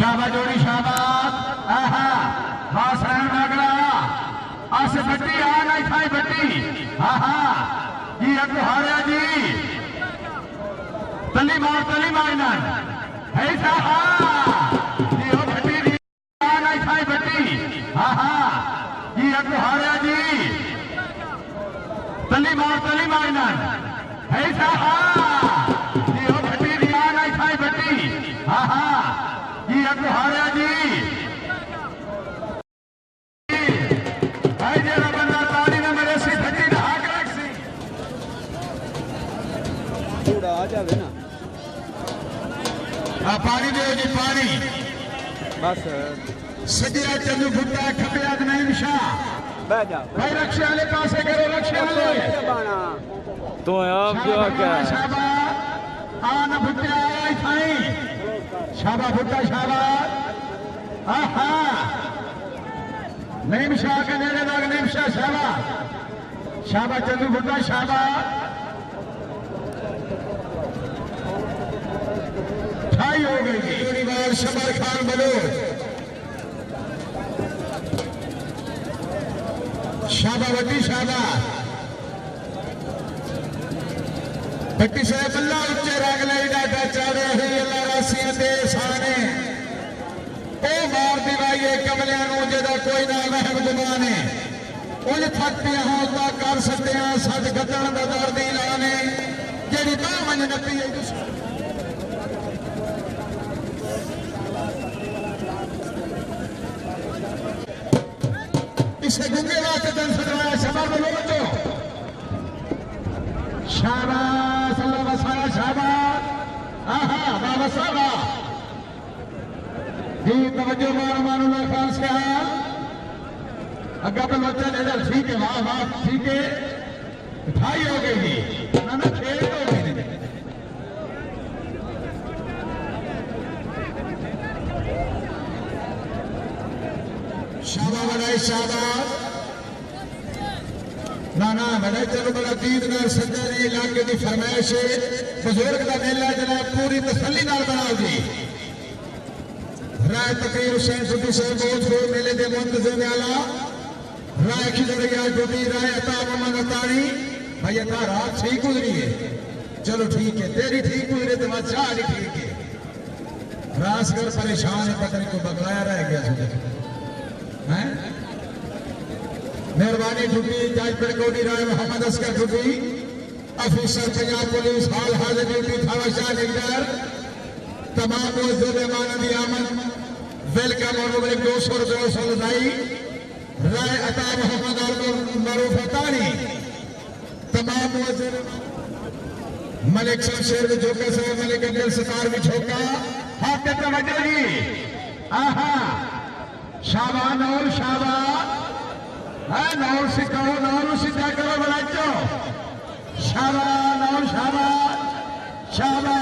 शाबा जोड़ी शाबाश आहा वासरण नगरा आस बट्टी आ नहीं खाई बट्टी आहा जी अग हारिया जी तली मार ना है साहा जी ओ बट्टी दी आ नहीं खाई बट्टी आहा जी अग हारिया जी तली मार ना है साहा जी ओ बट्टी दी आ नहीं खाई बट्टी आहा जी अग हारिया जी आ जावे ना पानी दो जी पानी बस सजिया चंदू फुट्टा खपिया नहीं निशा बह जा भाई रक्षे वाले पासे करो रक्षे वाले तो आप जो क्या शाबा आना फुट्टा आया थाई शाबा फुट्टा शाबा आहा निशा के नेड़े लग निशा शाबा शाबा चंदू फुट्टा शाबा हो गई बार शमर खान बलोच शाबा वटी शाबा भट्टी साहब अल्लाह उच्चे रागला डाटा चाड़े है अल्लाह रासियां दे साने ओ मार दिवाइए कमलियां नु जेदा कोई ना महम जुबाने उज थकते हो ता कर सकते हैं सच गदन दा दर्द लाने जेड़ी बाह मन नपी है इसे गुंगे वास्ते दन सदवाया शबा बोलो बच्चो शाबाश अल्लाह वसाया शाबाश आहा बाबा साहबा जी तवज्जो मानो ना खान से अग्गा पे बच्चा ले ठीक है वाह वाह ठीक है ढाई हो गई जी ना खेल हो गई शाबा बड़ाई शाबाश ना बड़े चलो बड़ा दीद नाल सज्जा ने इलाके की फरमाइश है बुजुर्ग का मेला जनाब पूरी तसल्ली नाल बनाओ जी राय तकीर हुसैन सुधी से बोझ मेले के मुंतजिम आला राय खिजरिया डूबी राय अता मोहम्मद अतारी भाई अता रात सही गुजरी है चलो ठीक है तेरी ठीक गुजरे तो बादशाह नहीं ठीक है रासगर परेशान है पता नहीं को बगलाया रह गया मेहरबानी ड्यूटी जज पेड़कोटी राय मोहम्मद असगर ड्यूटी अफीसर पंजाब पुलिस हाल हाजिर ड्यूटी थाना शाह निगर तमाम मेहमान की आमद वेलकम और 200 रुपये सौदाई राय अता मोहम्मद मरूफ अतानी तमाम मलिक शमशेर भी झोंका से मलिक अब्दुल सतार भी झोंका हाथ के तवज्जो जी आहा शाबा नौर शाबा है नौर सिखाओ नौर सीधा करो बच्चो शाबा नौर शाबा शाबा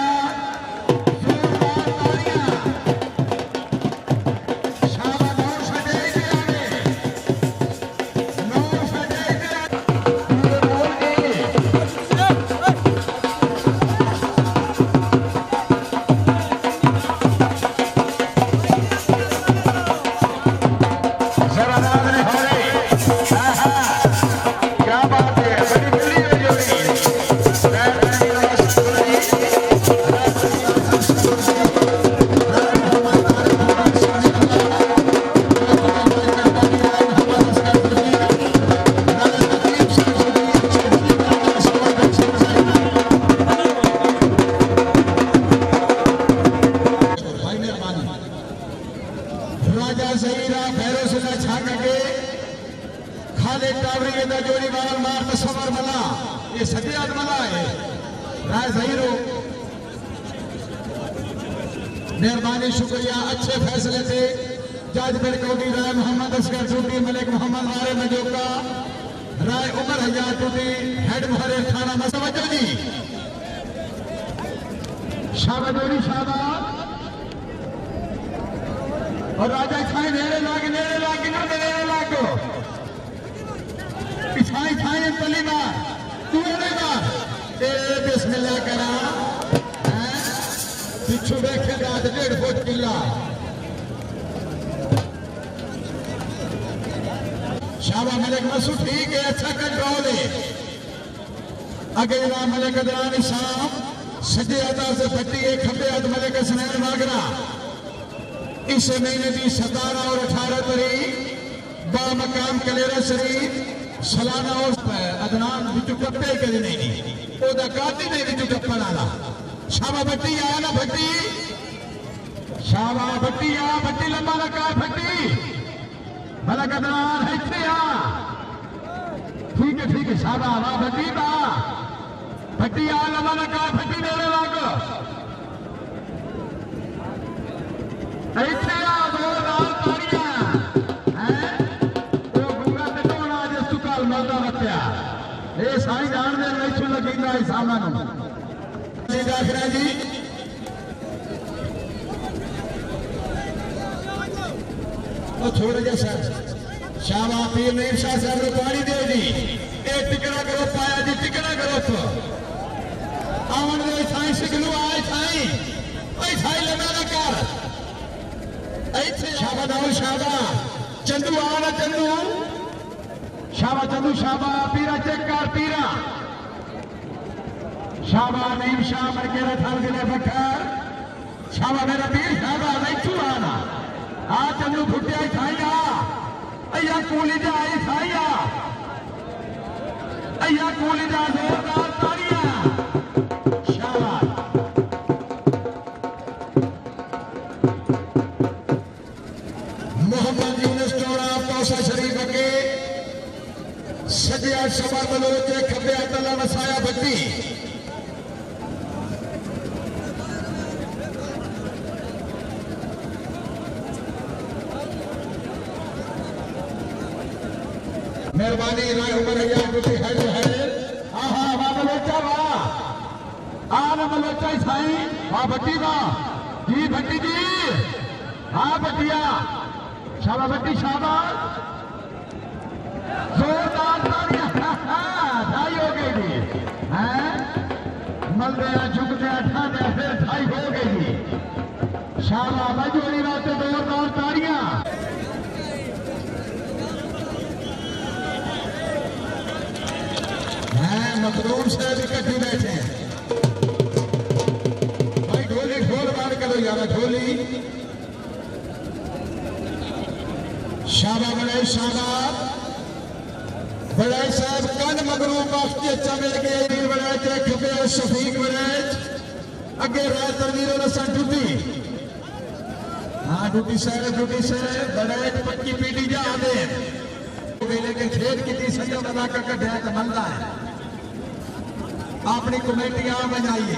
मेहरबानी शुक्रिया अच्छे फैसले से जज पेड़कोटी राय मोहम्मद असगर ड्यूटी मलिक मोहम्मद आरे मजोका राय उमर हजार ड्यूटी हेड मुहर्रिर थाना मसवजो जी शाबादोरी शाबा और राजा खाई नेड़े लाग ना नेड़े लागो पिछाई खाई तली मार तू ने मार तेरे बिस्मिल्लाह करा पिछू देखे रात 1.5 फुट किला मसू ठीक है, अच्छा कंट्रोल है। अगेला मलिक अदनान शाम सजे अदा से भट्टी है, खबे अद मलिक सनैन वागरा। इस महीने की 17 और 18 तारीख बामकाम कलेरा शरीफ सालाना और अदनान बिचू टप्पे कदे नहीं ओदा काती नहीं बिचू टप्पण आला। शाबा भट्टी आया ना भट्टी, शाबा भट्टी आ भट्टी लंबा लगा भट्टी मलिक अदनान है इत्थे आ। ठीक है शाबा वाह भट्टी बा भट्टी आ लंबा लगा भट्टी नेड़े लग इत्थे आ जोरदार ताड़ियां हैं। ओ गुंगा ते टोना जिस तू कल मलदा वत्या ए साईं जान दे इत्थों लगींदा है सामान जी दाखरा जी। ओ थोड़ा जैसा शाबा पीर नईम शाह साहब ने पानी दे दी। ए टिकड़ा करो पाया जी, टिकड़ा करो तो आवन दे साईं सिगलू आए साईं ओए साईं लगा ना कर ऐसे शाबा दाऊ शाबा चंदू आना चंदू शाबा चंदू शाबा पीरा चेक कर पीरा शाबा नईम शाह मर के रथाल दिले बखर शाबा मेरा पीर शाबा नहीं तू आना आ चंदू फुटिया खाइया अय्या कूली जा आई खाइया अय्या कूली जा जोरदार ताड़ियां शाबा। मोहम्मद यूनुस टोरा पौसा शरीफ के सजिया शबा बलोच खबे अब्दुल्ला वसाया भट्टी। मेहरबानी राय उमर या गुटी है जो है आहा वाह बलोचा वाह आ न बलोचा साईं वाह भट्टी वाह जी भट्टी जी हाँ भट्टिया शाबा भट्टी शाबा जोरदार ताड़ियां ढाई हो गई जी हैं मलदे झुकते ठाने फिर ढाई हो गई जी शाबा बजोरी वास्ते जोरदार ताड़ियां। मखदूम साहब इकट्ठी बैठे हैं भाई ढोली ढोल बार करो यार ढोली शाबा बड़े शाबा बड़े साहब कन मगरूम बाफ्ती अच्छा मिल गए वीर बड़े चे खबे शफीक बड़े अगे राय तरवीर रसन टूटी हाँ टूटी सर बड़े पक्की पीटी जा दे मेले के खेत की संजय बना कर कढ़िया तो मनता है अपनी कमेटियां बनाइए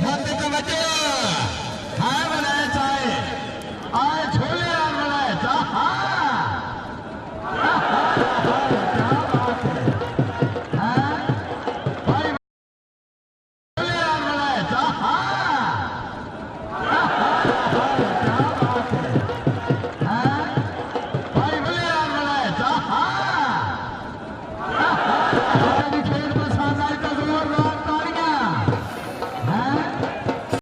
हाथ तो बचे है बनाए चाहे आए